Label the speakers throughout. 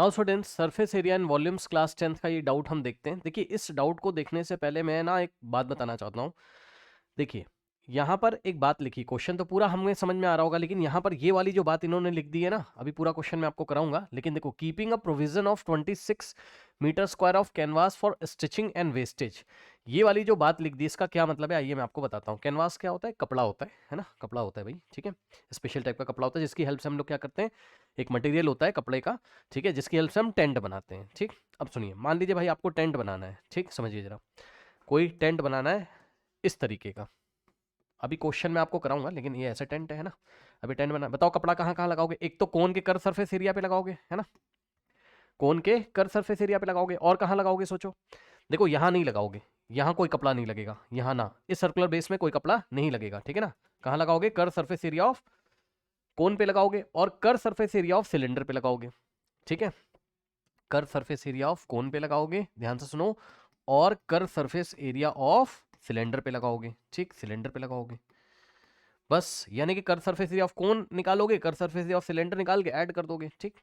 Speaker 1: Now students, surface area and volumes class 10th का ये doubt हम देखते हैं। देखिए, इस डाउट को देखने से पहले मैं ना एक बात बताना चाहता हूँ। देखिए, यहाँ पर एक बात लिखी, क्वेश्चन तो पूरा हमें समझ में आ रहा होगा, लेकिन यहाँ पर ये वाली जो बात इन्होंने लिख दी है ना, अभी पूरा क्वेश्चन मैं आपको कराऊंगा। लेकिन देखो, keeping a provision of 26 metre square of canvas for stitching and wastage, ये वाली जो बात लिख दी, इसका क्या मतलब है आइए मैं आपको बताता हूँ। कैनवास क्या होता है? कपड़ा होता है ना, कपड़ा होता है भाई, ठीक है। स्पेशल टाइप का कपड़ा होता है जिसकी हेल्प से हम लोग क्या करते हैं, एक मटेरियल होता है कपड़े का, ठीक है, जिसकी हेल्प से हम टेंट बनाते हैं। ठीक, अब सुनिए, मान लीजिए भाई आपको टेंट बनाना है, ठीक, समझिए जरा, कोई टेंट बनाना है इस तरीके का। अभी क्वेश्चन मैं आपको कराऊंगा, लेकिन ये ऐसा टेंट है ना। अभी टेंट बना, बताओ कपड़ा कहाँ कहाँ लगाओगे? एक तो कोन के कर सरफेस एरिया पे लगाओगे, है ना, कोन के कर सरफेस एरिया पे लगाओगे। और कहाँ लगाओगे सोचो? देखो, यहाँ नहीं लगाओगे, यहाँ कोई कपड़ा नहीं लगेगा, यहाँ ना, इस सर्कुलर बेस में कोई कपड़ा नहीं लगेगा, ठीक है ना। कहाँ लगाओगे? Curved surface area of cone पे लगाओगे, और curved surface area of cylinder पे लगाओगे, ठीक है। Curved surface area of cone पे लगाओगे, ध्यान से सुनो, और curved surface area of cylinder पे लगाओगे, ठीक, सिलेंडर पे लगाओगे बस। यानी कि curved surface area of cone निकालोगे, curved surface area of cylinder निकाल के ऐड कर दोगे, ठीक।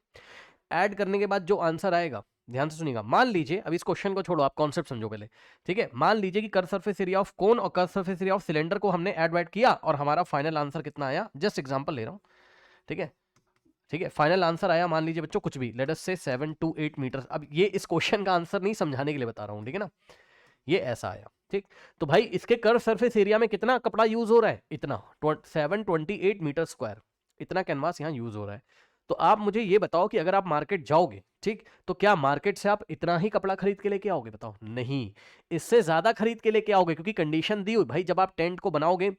Speaker 1: ऐड करने के बाद जो आंसर आएगा, ध्यान से सुनिएगा, मान लीजिए, अब इस क्वेश्चन को छोड़ो, आप कॉन्सेप्ट समझो पहले, ठीक है। मान लीजिए कि curved surface area of cone और curved surface area of cylinder को हमने ऐड वैड किया, और हमारा फाइनल आंसर कितना आया, जस्ट एग्जांपल ले रहा हूं, ठीक है, ठीक है। फाइनल आंसर आया, मान लीजिए बच्चों कुछ भी, लेट अस से 7 to 8 मीटर। अब ये इस क्वेश्चन का आंसर नहीं, समझाने के लिए बता रहा हूं, ठीक है ना। ये ऐसा आया, ठीक। तो भाई इसके कर्व सरफेस एरिया में कितना कपड़ा यूज हो रहा है? इतना 728 मीटर स्क्वायर, इतना कैनवास यहाँ यूज हो रहा है। तो आप मुझे ये बताओ कि अगर आप मार्केट जाओगे, ठीक, तो क्या मार्केट से आप इतना ही कपड़ा खरीद के लेके आओगे? बताओ, नहीं, इससे ज्यादा खरीद के लेके आओगे, क्योंकि कंडीशन दी हुई भाई, जब आप टेंट को बनाओगे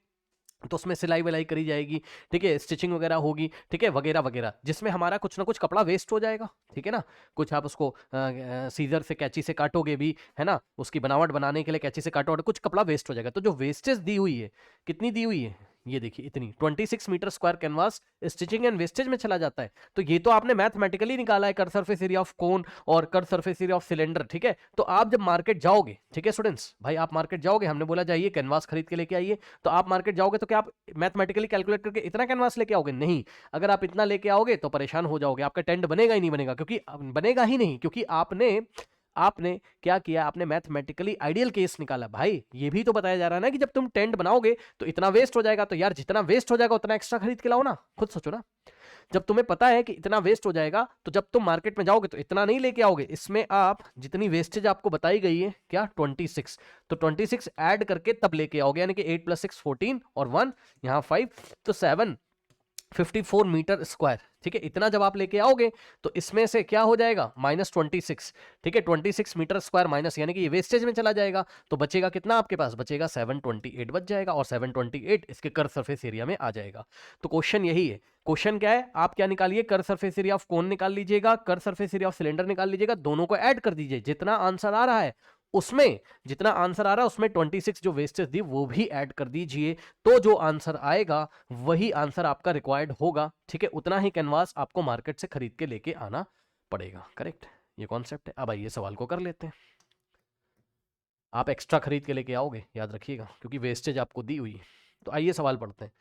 Speaker 1: तो उसमें सिलाई विलाई करी जाएगी, ठीक है, स्टिचिंग वगैरह होगी, ठीक है, वगैरह वगैरह, जिसमें हमारा कुछ ना कुछ कपड़ा वेस्ट हो जाएगा, ठीक है ना। कुछ आप उसको सीजर से, कैंची से काटोगे भी, है ना, उसकी बनावट बनाने के लिए कैंची से काटो, और कुछ कपड़ा वेस्ट हो जाएगा। तो जो वेस्टेज दी हुई है, कितनी दी हुई है, ये देखिए, इतनी 26 metre square canvas stitching and wastage में चला जाता है। तो ये तो आपने मैथमेटिकली निकाला है, curved surface area of cone और curved surface area of cylinder, ठीक है। तो आप जब मार्केट जाओगे, ठीक है स्टूडेंट्स, भाई आप मार्केट जाओगे, हमने बोला जाइए कैनवास खरीद के लेके आइए, तो आप मार्केट जाओगे तो क्या आप मैथमेटिकली कैलकुलेट करके इतना कैनवास लेके आओगे? नहीं। अगर आप इतना लेके आओगे तो परेशान हो जाओगे, आपका टेंट बनेगा ही नहीं, बनेगा, क्योंकि बनेगा ही नहीं, क्योंकि आपने आपने क्या किया, आपने मैथमेटिकली आइडियल केस निकाला। भाई ये भी तो बताया जा रहा है ना कि जब तुम टेंट बनाओगे तो इतना वेस्ट हो जाएगा, तो यार जितना वेस्ट हो जाएगा उतना एक्स्ट्रा खरीद के लाओ ना, खुद सोचो ना। जब तुम्हें पता है कि इतना वेस्ट हो जाएगा, तो जब तुम मार्केट में जाओगे तो इतना नहीं लेके आओगे, इसमें आप जितनी वेस्टेज आपको बताई गई है, क्या 26, तो 26 ऐड करके तब लेके आओगे, यानी कि 8 + 6 14 और 1 यहाँ 5, तो 754 मीटर स्क्वायर, ठीक है। इतना जब आप लेके आओगे तो इसमें से क्या हो जाएगा, -26, ठीक है, 26 मीटर स्क्वायर माइनस, यानी कि ये वेस्टेज में चला जाएगा, तो बचेगा कितना आपके पास, बचेगा 728 बच जाएगा, और 728 इसके कर्व सरफेस एरिया में आ जाएगा। तो क्वेश्चन यही है, क्वेश्चन क्या है, आप क्या निकालिए, curved surface area of cone निकाल लीजिएगा, curved surface area of cylinder निकाल लीजिएगा, दोनों को ऐड कर दीजिए, जितना आंसर आ रहा है उसमें, जितना आंसर आ रहा है उसमें 26 जो वेस्टेज दी वो भी ऐड कर दीजिए, तो जो आंसर आएगा वही आंसर आपका रिक्वायर्ड होगा, ठीक है। उतना ही कैनवास आपको मार्केट से खरीद के लेके आना पड़ेगा, करेक्ट। ये कॉन्सेप्ट है। अब आइए सवाल को कर लेते हैं। आप एक्स्ट्रा खरीद के लेके आओगे, याद रखिएगा, क्योंकि वेस्टेज आपको दी हुई है। तो आइए सवाल पढ़ते हैं।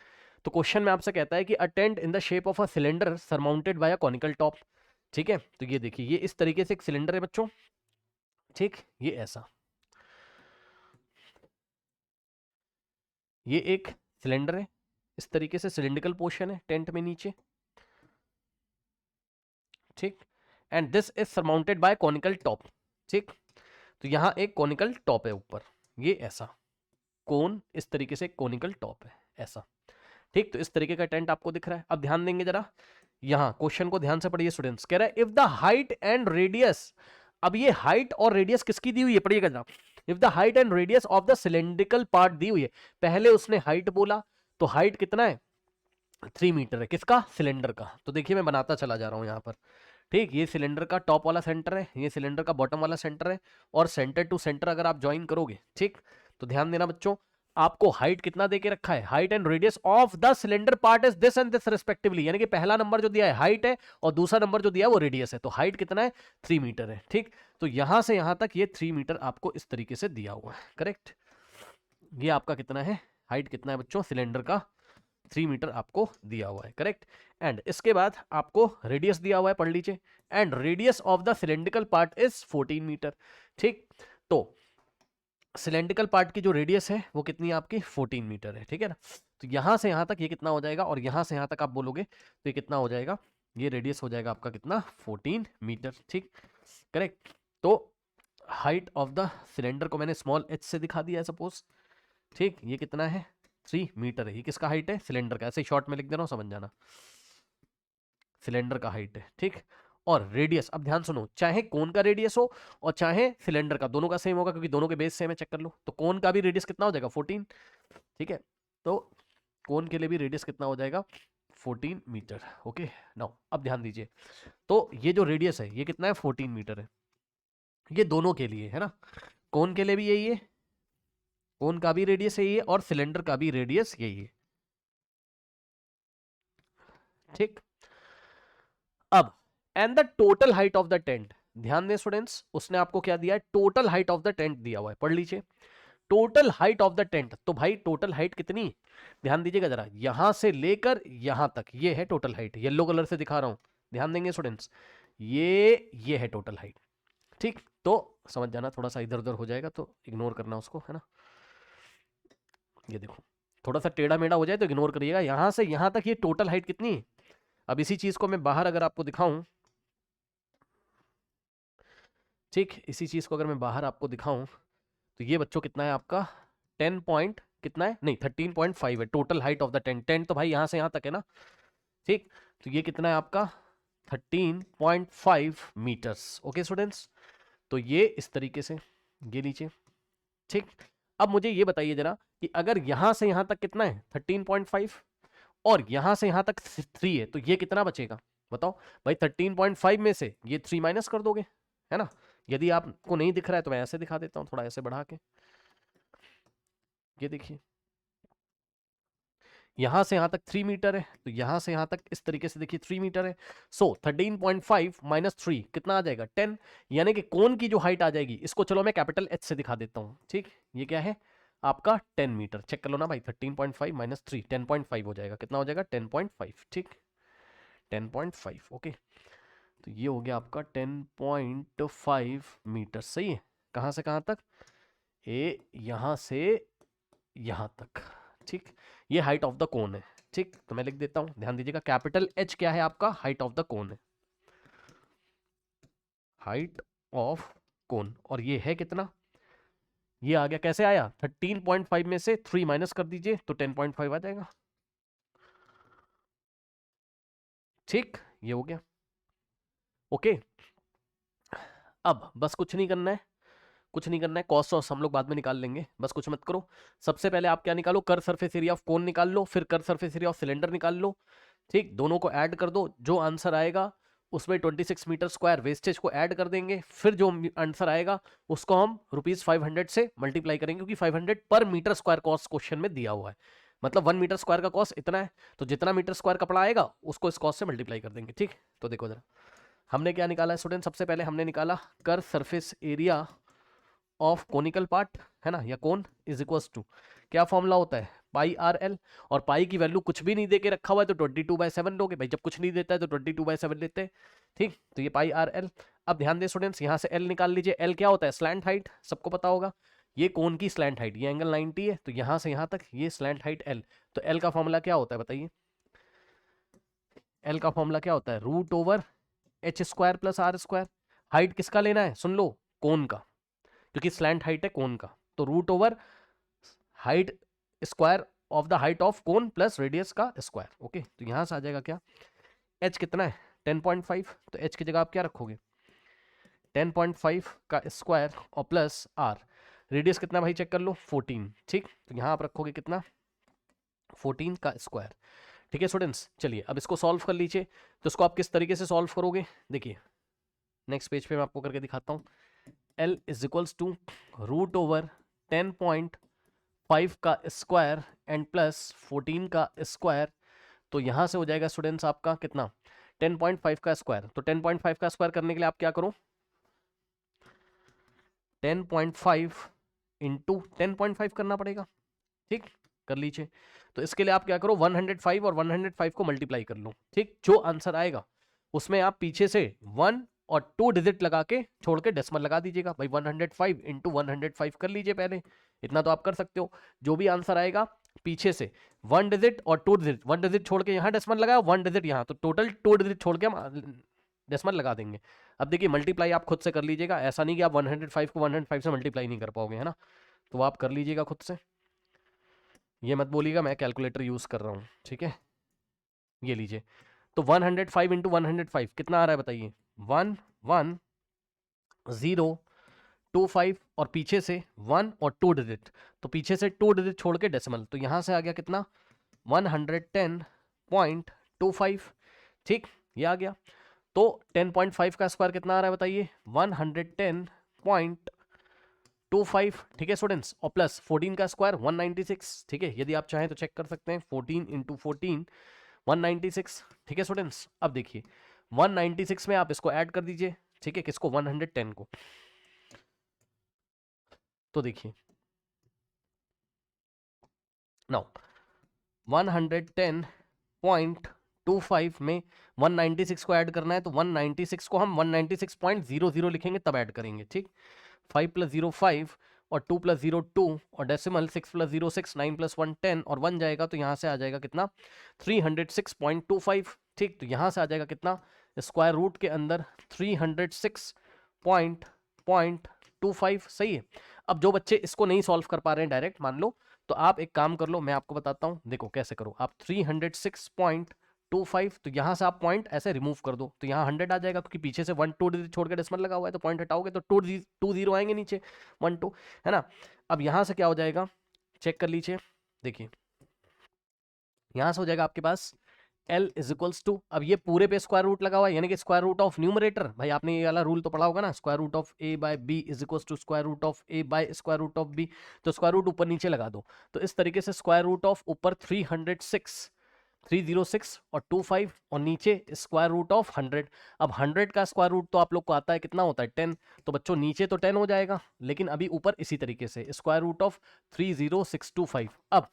Speaker 1: तो क्वेश्चन में आपसे कहता है कि a tent in the shape of a cylinder surmounted by a conical top, ठीक है। तो ये देखिए, ये इस तरीके से एक सिलेंडर है बच्चों, ठीक, ये ऐसा, ये एक सिलेंडर है, इस तरीके से सिलिंड्रिकल पोर्शन है टेंट में नीचे, ठीक, and this is surmounted bye conical top, ठीक। तो यहां एक कॉनिकल टॉप है ऊपर, ये ऐसा कोन, इस तरीके से कॉनिकल टॉप है ऐसा, ठीक। तो इस तरीके का टेंट आपको दिख रहा है। अब ध्यान देंगे जरा, यहां क्वेश्चन को ध्यान से पढ़िए स्टूडेंट्स, कह रहा है if the height and radius, अब ये हाइट और रेडियस किसकी दी हुई है, पढ़िएगा जरा, if the height and radius of the cylindrical part दी हुई है। पहले उसने हाइट बोला, तो हाइट कितना है, 3 मीटर है, किसका, सिलेंडर का। तो देखिए मैं बनाता चला जा रहा हूं यहां पर, ठीक, ये सिलेंडर का टॉप वाला सेंटर है, ये सिलेंडर का बॉटम वाला सेंटर है, और सेंटर टू सेंटर अगर आप ज्वाइन करोगे, ठीक, तो ध्यान देना बच्चों, आपको हाइट कितना देके रखा है, height and radius of the cylinder part is this and this respectively, यानी कि पहला नंबर जो दिया है हाइट है, और दूसरा नंबर जो दिया है वो रेडियस है। तो हाइट कितना है, 3 मीटर है, ठीक। तो यहां से यहां तक ये 3 मीटर आपको इस तरीके से दिया हुआ है, करेक्ट। ये आपका कितना है, हाइट कितना है बच्चों सिलेंडर का, 3 मीटर आपको दिया हुआ है, करेक्ट। एंड इसके बाद आपको रेडियस दिया हुआ है, पढ़ लीजिए। And radius of the cylindrical part is 14 metre, ठीक। तो सिलेंड्रिकल पार्ट की जो रेडियस है वो कितनी है आपकी, 14 मीटर है, ठीक है ना। तो यहां से यहां तक ये कितना हो जाएगा, और यहां से यहां तक आप बोलोगे तो ये कितना हो जाएगा, ये रेडियस हो जाएगा आपका कितना, 14 मीटर, ठीक, करेक्ट। तो हाइट ऑफ द सिलेंडर को मैंने स्मॉल h से दिखा दिया है सपोज, ठीक। ये कितना है, 3 मीटर है। ये किसका हाइट है, सिलेंडर का। ऐसे शॉर्ट में लिख दे रहा हूं, समझ जाना, सिलेंडर का हाइट है, ठीक। और रेडियस, अब ध्यान सुनो, चाहे कोन का रेडियस हो और चाहे सिलेंडर का, दोनों का सेम होगा क्योंकि दोनों के बेस सेम है, चेक कर लो। तो कोन का भी रेडियस कितना हो जाएगा, 14, ठीक है। तो कोन के लिए भी रेडियस कितना हो जाएगा, 14 मीटर, ओके। नाउ अब ध्यान दीजिए, तो ये जो रेडियस है ये कितना है, 14 मीटर है। ये दोनों के लिए है ना, कोन के लिए भी यही है, कोन का भी रेडियस यही है और सिलेंडर का भी रेडियस यही है, ठीक। अब and the total height of the tent, ध्यान दें स्टूडेंट्स, उसने आपको क्या दिया है, total height of the tent दिया हुआ है, पढ़ लीजिए। Total height of the tent, तो भाई टोटल हाइट कितनी, ध्यान दीजिएगा जरा, यहां से लेकर यहां तक ये है टोटल हाइट, येलो कलर से दिखा रहा हूं, ध्यान देंगे स्टूडेंट्स, ये है टोटल हाइट, ठीक। तो समझ जाना, थोड़ा सा इधर उधर हो जाएगा तो इग्नोर करना उसको, है ना। ये देखो थोड़ा सा टेढ़ा मेढ़ा हो जाए तो इग्नोर करिएगा। यहां से यहां तक ये टोटल हाइट कितनी है। अब इसी चीज को मैं बाहर अगर आपको दिखाऊं, ठीक, इसी चीज को अगर मैं बाहर आपको दिखाऊं तो ये बच्चों कितना है आपका, 10 पॉइंट कितना है, नहीं 13.5 है total height of the tent. Tent तो भाई यहां से यहां तक है ना, ठीक। तो ये कितना है आपका, 13.5 मीटर्स, ओके स्टूडेंट्स। तो ये इस तरीके से ये नीचे, ठीक। अब मुझे ये बताइए जरा कि अगर यहां से यहां तक कितना है, 13.5, और यहां से यहां तक 3 है, तो ये कितना बचेगा बताओ भाई। 13.5 में से ये 3 माइनस कर दोगे, है ना। यदि आपको नहीं दिख रहा है तो मैं ऐसे दिखा देता हूं, थोड़ा ऐसे बढ़ा के, ये देखिए यहां से यहां तक 3 मीटर है, तो यहां से यहां तक इस तरीके से देखिए 3 मीटर है। सो 13.5 माइनस 3 कितना आ जाएगा, 10। यानी कि कोन की जो हाइट आ जाएगी, इसको चलो मैं कैपिटल H से दिखा देता हूं, ठीक। ये क्या है आपका 10 मीटर, चेक कर लो ना भाई, 13.5 माइनस 3 10.5 हो जाएगा, कितना हो जाएगा 10.5, ठीक, 10.5, ओके। तो ये हो गया आपका 10.5 मीटर, सही है। कहां से कहां तक, ये यहां से यहां तक, ठीक। ये हाइट ऑफ द कोन है, ठीक। तो मैं लिख देता हूं, ध्यान दीजिएगा, कैपिटल H क्या है आपका, हाइट ऑफ द कोन है, हाइट ऑफ कोन। और ये है कितना, ये आ गया, कैसे आया, 13.5 में से 3 माइनस कर दीजिए तो 10.5 आ जाएगा, ठीक। ये हो गया, ओके। अब बस कुछ नहीं करना है, कुछ नहीं करना है, कॉस वॉस हम लोग बाद में निकाल लेंगे, बस कुछ मत करो। सबसे पहले आप क्या निकालो, curved surface area of cone निकाल लो, फिर curved surface area of cylinder निकाल लो, ठीक। दोनों को ऐड कर दो, जो आंसर आएगा उसमें 26 मीटर स्क्वायर वेस्टेज को ऐड कर देंगे, फिर जो आंसर आएगा उसको हम ₹500 से मल्टीप्लाई करेंगे, क्योंकि 500 पर मीटर स्क्वायर कॉस्ट क्वेश्चन में दिया हुआ है। मतलब 1 मीटर स्क्वायर का कॉस्ट इतना है, तो जितना मीटर स्क्वायर कपड़ा आएगा उसको इस कॉस्ट से मल्टीप्लाई कर देंगे, ठीक। तो देखो जरा, हमने क्या निकाला है स्टूडेंट, सबसे पहले हमने निकाला curved surface area of conical part, है ना, या कोन, इज इक्वल्स टू, क्या फॉर्मूला होता है, पाई आर एल। और पाई की वैल्यू कुछ भी नहीं देके रखा हुआ है तो 22/7 लोगे भाई, जब कुछ नहीं देता है तो 22/7 लेते हैं, ठीक। तो ये पाई आर एल। अब ध्यान दें स्टूडेंट्स, यहाँ से एल निकाल लीजिए, एल क्या होता है, स्लैंट हाइट, सबको पता होगा। ये कोन की स्लैंट हाइट, ये एंगल 90 है, तो यहाँ से यहाँ तक ये स्लैंट हाइट एल। तो एल का फॉर्मूला क्या होता है बताइए, एल का फॉर्मूला क्या होता है, √/h² + r²। हाइट किसका लेना है, सुन लो, कोन का, क्योंकि स्लैंट हाइट है कोन का, तो √/height square of the height of cone plus radius का स्क्वायर, ओके। तो यहां से आ जाएगा क्या, h कितना है 10.5, तो h की जगह आप क्या रखोगे, 10.5 का स्क्वायर और प्लस r, रेडियस कितना भाई चेक कर लो 14, ठीक। तो यहां आप रखोगे कितना, 14 का स्क्वायर, ठीक है स्टूडेंट्स। चलिए अब इसको सॉल्व कर लीजिए, तो इसको आप किस तरीके से सॉल्व करोगे, देखिए नेक्स्ट पेज पे मैं आपको करके दिखाता हूँ। L इज इक्वल्स टू √10.5 का स्क्वायर एंड प्लस 14 का स्क्वायर। तो यहां से हो जाएगा स्टूडेंट्स आपका कितना, 10.5 का स्क्वायर। तो 10.5 का स्क्वायर करने के लिए आप क्या करो, 10.5 इंटू 10.5 करना पड़ेगा, ठीक। कर लीजिए। तो इसके लिए आप क्या करो, 105 और 105 को मल्टीप्लाई कर लो, ठीक। जो आंसर आएगा उसमें आप पीछे से 1 और 2 डिजिट लगा के छोड़ के डेसिमल लगा दीजिएगा भाई। 105 इंटू 105 कर लीजिए पहले, इतना तो आप कर सकते हो। जो भी आंसर आएगा पीछे से 1 डिजिट और 2 डिजिट, 1 डिजिट छोड़ के यहाँ डेसिमल लगाया, 1 डिजिट यहाँ, तो टोटल 2 डिजिट छोड़ के हम डेसिमल लगा देंगे। अब देखिए मल्टीप्लाई आप खुद से कर लीजिएगा, ऐसा नहीं कि आप 105 को 105 से मल्टीप्लाई नहीं कर पाओगे, है ना। तो आप कर लीजिएगा खुद से, ये मत बोलिएगा मैं कैलकुलेटर यूज कर रहा हूँ, ठीक है। ये लीजिए, तो 105 इंटू 105 कितना आ रहा है बताइए, 1125 और पीछे से 1 और 2 डिजिट, तो पीछे से 2 डिजिट छोड़ के डेसिमल, तो यहां से आ गया कितना 110.25, ठीक, ये आ गया। तो 10.5 का स्क्वायर कितना आ रहा है बताइए, 110.25, ठीक है स्टूडेंट्स, और प्लस 14 का स्क्वायर 196, ठीक है। यदि आप चाहें तो चेक कर सकते हैं, 14 इंटू 14 196, ठीक है स्टूडेंट्स। अब देखिए 196 में आप इसको ऐड कर दीजिए, ठीक है, किसको, 110 को। तो देखिए नाउ 110.25 में 196 को ऐड करना है, तो 196 को हम 196.00 लिखेंगे तब ऐड करेंगे, ठीक। 5 + 0 5 और 2 + 0 2 और डेसिमल 6 + 0 6, 9 + 1 10 और 1 जाएगा, तो यहाँ से आ जाएगा कितना 306.25, ठीक। तो यहाँ से आ जाएगा कितना, स्क्वायर रूट के अंदर 306.25, सही है। अब जो बच्चे इसको नहीं सॉल्व कर पा रहे हैं डायरेक्ट, मान लो, तो आप एक काम कर लो, मैं आपको बताता हूँ, देखो कैसे करो आप। 306.25, तो यहाँ से आप पॉइंट ऐसे रिमूव कर दो, तो यहाँ 100 आ जाएगा, क्योंकि पीछे से 1 2 डिजिट छोड़ के डेसिमल लगा हुआ है, तो पॉइंट हटाओगे तो 2 0 आएंगे नीचे, 1 2, है ना। अब यहाँ से क्या हो जाएगा, चेक कर लीजिए, देखिए यहाँ से हो जाएगा आपके पास L = टू, अब ये पूरे पे स्क्वायर रूट लगा हुआ है, यानी कि स्क्वायर रूट ऑफ न्यूमरेटर, भाई आपने ये वाला रूल तो पढ़ा होगा ना, square root of a by b = square root of a by square root of b, तो स्क्वायर रूट ऊपर नीचे लगा दो। तो इस तरीके से स्क्वायर रूट ऑफ ऊपर 306 और 25 और नीचे स्क्वायर रूट ऑफ 100। अब 100 का स्क्वायर रूट तो आप लोग को आता है, कितना होता है 10, तो बच्चों नीचे तो 10 हो जाएगा, लेकिन अभी ऊपर इसी तरीके से स्क्वायर रूट ऑफ 30625। अब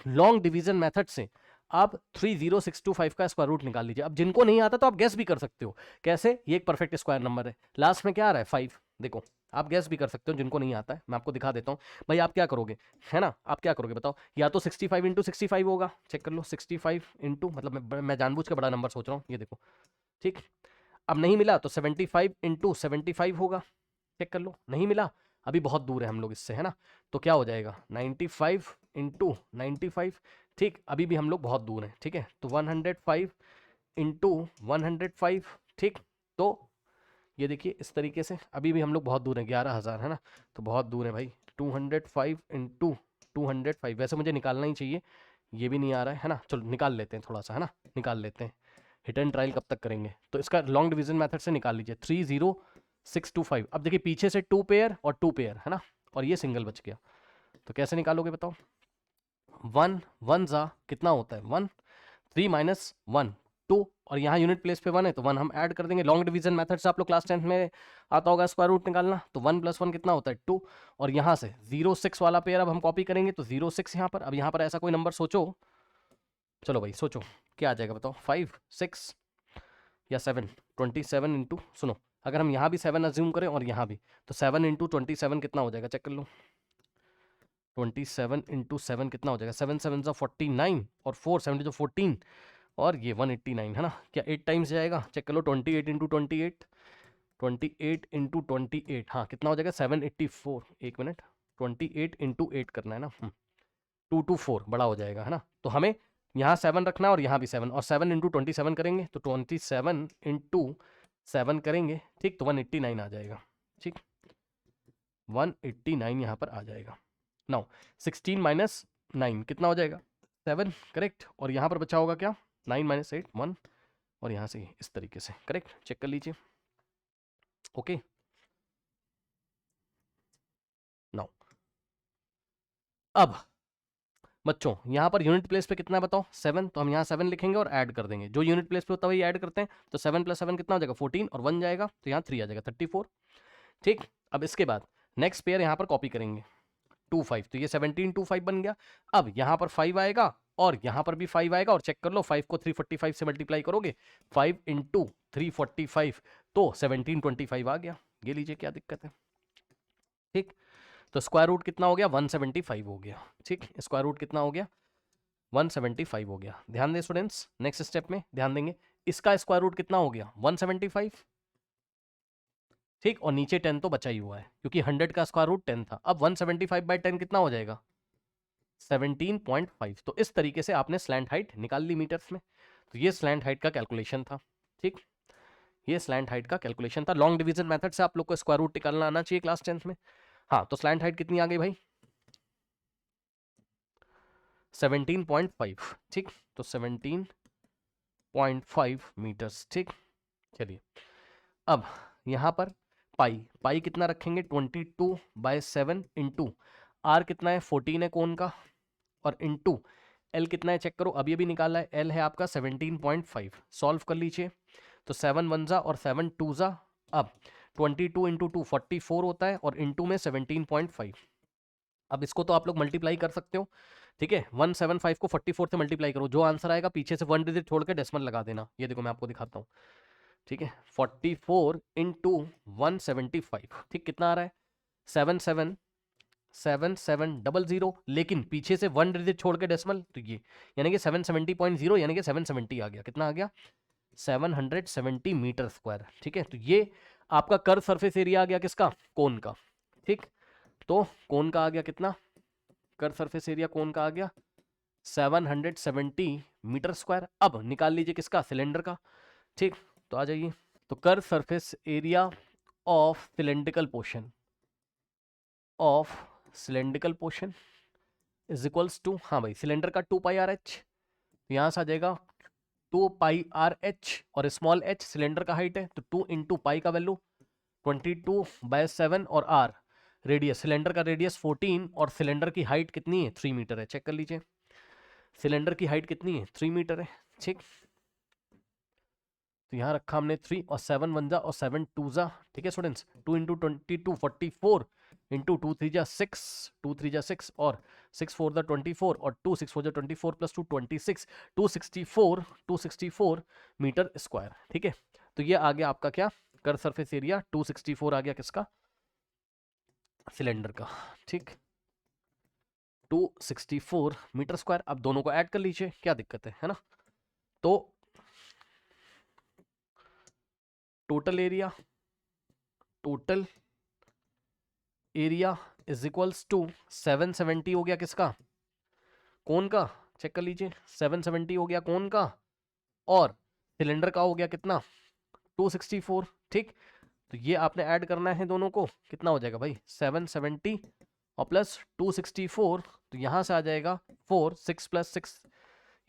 Speaker 1: लॉन्ग डिवीजन मेथड से आप 30625 का स्क्वायर रूट निकाल लीजिए। अब जिनको नहीं आता तो आप गैस भी कर सकते हो, कैसे, ये एक परफेक्ट स्क्वायर नंबर है, लास्ट में क्या आ रहा है 5, देखो आप गैस भी कर सकते हो, जिनको नहीं आता है मैं आपको दिखा देता हूँ। भाई आप क्या करोगे, है ना, आप क्या करोगे बताओ, या तो 65 इंटू 65 होगा, चेक कर लो, 65 इंटू, मतलब मैं जानबूझ के बड़ा नंबर सोच रहा हूँ, ये देखो, ठीक। अब नहीं मिला तो 75 इंटू 75 होगा, चेक कर लो, नहीं मिला, अभी बहुत दूर है हम लोग इससे, है ना, तो क्या हो जाएगा 95 इंटू 95, ठीक, अभी भी हम लोग बहुत दूर हैं, ठीक है, तो 105 इंटू 105, ठीक। तो ये देखिए इस तरीके से अभी भी हम लोग बहुत दूर हैं, 11,000, है ना, तो बहुत दूर है भाई। 205 इंटू 205, वैसे मुझे निकालना ही चाहिए, ये भी नहीं आ रहा है ना, चलो निकाल लेते हैं थोड़ा सा, है ना, निकाल लेते हैं, हिट एंड ट्रायल कब तक करेंगे, तो इसका लॉन्ग डिवीजन मेथड से निकाल लीजिए, 30625। अब देखिए पीछे से 2 पेयर और 2 पेयर, है ना, और ये सिंगल बच गया, तो कैसे निकालोगे बताओ, 1 1 जा कितना होता है 1, 3 माइनस 1 2, और यहाँ यूनिट प्लेस पे 1 है तो 1 हम ऐड कर देंगे। लॉन्ग डिवीजन मेथड से आप लोग क्लास 10th में आता होगा स्क्वायर रूट निकालना, तो 1 + 1 कितना होता है 2, और यहाँ से 06 वाला पेयर अब हम कॉपी करेंगे, तो 06 यहाँ पर, अब यहाँ पर ऐसा कोई नंबर सोचो, चलो भाई सोचो क्या आ जाएगा बताओ, 5 6 या 7, 27 इंटू, सुनो अगर हम यहाँ भी 7 अज्यूम करें और यहाँ भी, तो 7 इंटू 27 कितना हो जाएगा, चेक कर लो, 27 इंटू 7 कितना हो जाएगा, 7 7 जो 49 और 4 7 जो 14 और ये 189, है ना, क्या 8 टाइम्स जाएगा, चेक कर लो, 28 इंटू 28, 28 इंटू 28, हाँ कितना हो जाएगा 784, एक मिनट, 28 इंटू 8 करना है ना, 224 बड़ा हो जाएगा, है ना। तो हमें यहाँ 7 रखना है और यहाँ भी 7, और 7 इंटू 27 करेंगे तो 27 इंटू 7 करेंगे, ठीक, तो 189 आ जाएगा, ठीक, 189 यहाँ पर आ जाएगा। नाउ 16 माइनस 9 कितना हो जाएगा 7, करेक्ट, और यहाँ पर बचा होगा क्या 9 माइनस 8 1, और यहाँ से इस तरीके से, करेक्ट, चेक कर लीजिए, ओके। नाउ अब बच्चों यहाँ पर यूनिट प्लेस पे कितना बताओ 7, तो हम यहाँ 7 लिखेंगे और ऐड कर देंगे, जो यूनिट प्लेस पे होता है वही ऐड करते हैं, तो 7 + 7 कितना हो जाएगा 14, और 1 जाएगा तो यहाँ 3 आ जाएगा 34, ठीक। अब इसके बाद नेक्स्ट पेयर यहाँ पर कॉपी करेंगे, 1725, तो ये 1725 बन गया। अब यहाँ पर 5 आएगा और यहाँ पर भी 5 आएगा, और चेक कर लो 5 को 345 से मल्टीप्लाई करोगे, 5 इंटू 345 तो 1725 आ गया। ये लीजिए, क्या दिक्कत है। ठीक, तो स्क्वायर रूट कितना हो गया, 175 हो गया। ठीक, स्क्वायर रूट कितना हो गया, 175 हो गया। ध्यान दें स्टूडेंट्स, नेक्स्ट स्टेप में ध्यान देंगे, इसका स्क्वायर रूट कितना हो गया, 175। ठीक, और नीचे 10 तो बचा ही हुआ है क्योंकि 100 का स्क्वायर रूट 10 था। अब 175 बाई 10 कितना हो जाएगा, 17.5। तो इस तरीके से आपने स्लैंट हाइट निकाल ली मीटर्स में। तो ये स्लैंट हाइट का कैलकुलेशन था। ठीक, ये स्लैंट हाइट का कैलकुलेशन था। लॉन्ग डिवीजन मेथड से आप लोग को स्क्वायर रूट निकालना आना चाहिए क्लास 10th में। हाँ, तो स्लैंट हाइट कितनी आ गई भाई, 17.5। ठीक, तो 17.5 मीटर्स। ठीक, चलिए अब यहाँ पर पाई कितना रखेंगे, 22/7 इंटू आर कितना है, 14 है कोण का, और इंटू एल कितना है चेक करो, अभी अभी निकाला है, एल है आपका 17.5। सॉल्व कर लीजिए, तो 7 1 जा और 7 2 जा। अब 22 इंटू 2 44 होता है, और इंटू में 17.5। अब इसको तो आप लोग मल्टीप्लाई कर सकते हो। ठीक है, 175 को 44 से मल्टीप्लाई करो, जो आंसर आएगा पीछे से 1 डिजिट छोड़ के डेसिमल लगा देना। ये देखो मैं आपको दिखाता हूँ। ठीक है, 44 इंटू 175, ठीक, कितना आ रहा है, 7700, लेकिन पीछे से 1 डिजिट छोड़ के डेसिमल, तो ये यानी कि 770.0 यानी कि 770 आ गया। कितना आ गया, 770 मीटर स्क्वायर। ठीक है, तो ये आपका कर्व सरफेस एरिया आ गया किसका, कोन का। ठीक, तो कोन का आ गया कितना, कर्व सरफेस एरिया कोन का आ गया 770 मीटर स्क्वायर। अब निकाल लीजिए किसका, सिलेंडर का। ठीक, तो आ जाइए, तो curve surface area of cylindrical portion is equals to, हाँ भाई सिलेंडर का 2πRh, यहां से आ जाएगा 2πRh, और स्मॉल h सिलेंडर का हाइट है, तो 2 इंटू पाई का वैल्यू 22/7, और r रेडियस, सिलेंडर का रेडियस 14, और सिलेंडर की हाइट कितनी है, 3 मीटर है। चेक कर लीजिए, सिलेंडर की हाइट कितनी है, 3 मीटर है। ठीक, तो यहाँ रखा हमने 3, और 7 1 जा और 7 2 जा। ठीक है स्टूडेंट्स, 2 इंटू 22 44 इंटू 2 3 जा 6, 2 3 जा 6, और 6 4 जा 24, और 2 6 4 जा 24 प्लस 2 26, 264 मीटर स्क्वायर। ठीक है, तो ये आ गया आपका क्या, कर्व सरफेस एरिया 264 आ गया किसका, सिलेंडर का। ठीक, 264 मीटर स्क्वायर। अब दोनों को ऐड कर लीजिए, क्या दिक्कत है ना। तो total area is equals to 770 हो गया किसका, कोन का। चेक कर लीजिए, 770 हो गया कोन का, और सिलेंडर का हो गया कितना, 264। ठीक, तो ये आपने ऐड करना है दोनों को, कितना हो जाएगा भाई, 770 और प्लस 264, तो यहाँ से आ जाएगा 4 6 प्लस 6,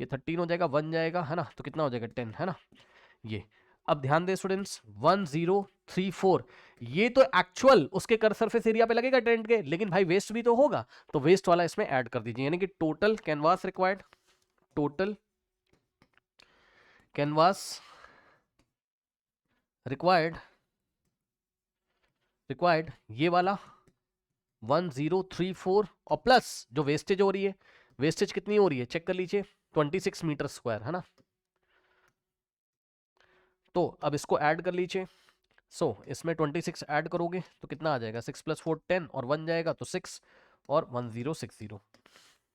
Speaker 1: ये 13 हो जाएगा, 1 जाएगा है ना, तो कितना हो जाएगा 10 है ना ये। अब ध्यान दें स्टूडेंट्स, 1034 ये तो एक्चुअल उसके कर्व सरफेस एरिया पे लगेगा टेंट के, लेकिन भाई वेस्ट भी तो होगा, तो वेस्ट वाला इसमें ऐड कर दीजिए, यानी कि टोटल कैनवास रिक्वायर्ड ये वाला 1034, और प्लस जो वेस्टेज हो रही है, वेस्टेज कितनी हो रही है चेक कर लीजिए, 26 मीटर स्क्वायर है ना। तो अब इसको ऐड कर लीजिए, इसमें 26 ऐड करोगे तो कितना आ जाएगा, 6 + 4 10, और 1 जाएगा तो 6, और 1060।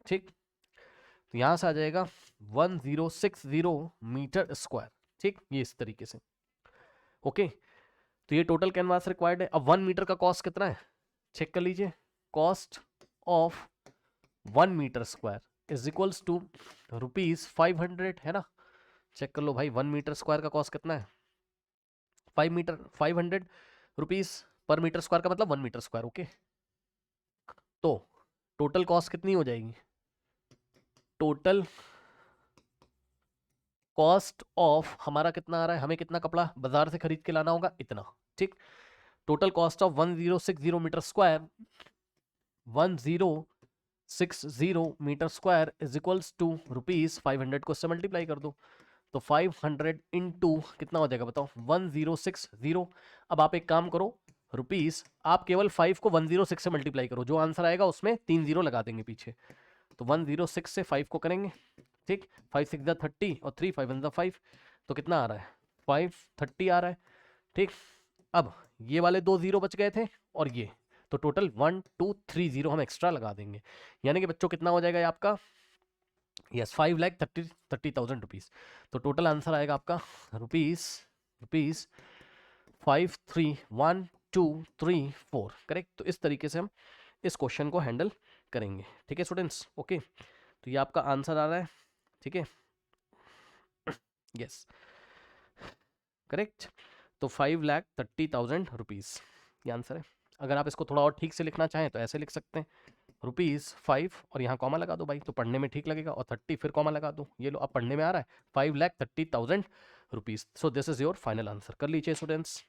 Speaker 1: ठीक, तो यहां से आ जाएगा 1060 मीटर स्क्वायर। ठीक, ये इस तरीके से। ओके, तो ये टोटल कैनवास रिक्वायर्ड है। अब 1 मीटर का कॉस्ट कितना है चेक कर लीजिए, cost of 1 metre square is equals to ₹500 है ना। चेक कर लो भाई, 1 मीटर स्क्वायर का कॉस्ट कितना है, 500 रुपीज पर मीटर स्क्वायर का मतलब 1 मीटर स्क्वायर। ओके, तो टोटल कॉस्ट कितनी हो जाएगी, टोटल कॉस्ट ऑफ हमारा कितना आ रहा है, हमें कितना कपड़ा बाजार से खरीद के लाना होगा इतना। ठीक, total cost of 1060 metre square 1060 metre square is equals to ₹500 को इससे मल्टीप्लाई कर दो, तो 500 इंटू कितना हो जाएगा बताओ, 1060। अब आप एक काम करो, रुपीज, आप केवल 5 को 106 से मल्टीप्लाई करो, जो आंसर आएगा उसमें 3 जीरो लगा देंगे पीछे। तो 106 से 5 को करेंगे, ठीक, 5 6 जा 30 और 3 5 1 जा 5, तो कितना आ रहा है 530 आ रहा है, ठीक। अब ये वाले 2 जीरो बच गए थे और ये, तो टोटल 1 2 3 जीरो हम एक्स्ट्रा लगा देंगे, यानी कि बच्चों कितना हो जाएगा ये आपका, यस 5,30,000 रुपीज। तो टोटल आंसर आएगा आपका रुपीज 531234, करेक्ट। तो इस तरीके से हम इस क्वेश्चन को हैंडल करेंगे, ठीक है स्टूडेंट्स, ओके। तो ये आपका आंसर आ रहा है, ठीक है, यस करेक्ट। तो 5,30,000 रुपीज़ ये आंसर है। अगर आप इसको थोड़ा और ठीक से लिखना चाहें तो ऐसे लिख सकते हैं, ₹5 और यहाँ कॉमा लगा दो भाई, तो पढ़ने में ठीक लगेगा, और 30 फिर कॉमा लगा दो, ये लो अब पढ़ने में आ रहा है, 5,30,000 rupees. So this is your final answer. कर लीजिए स्टूडेंट्स।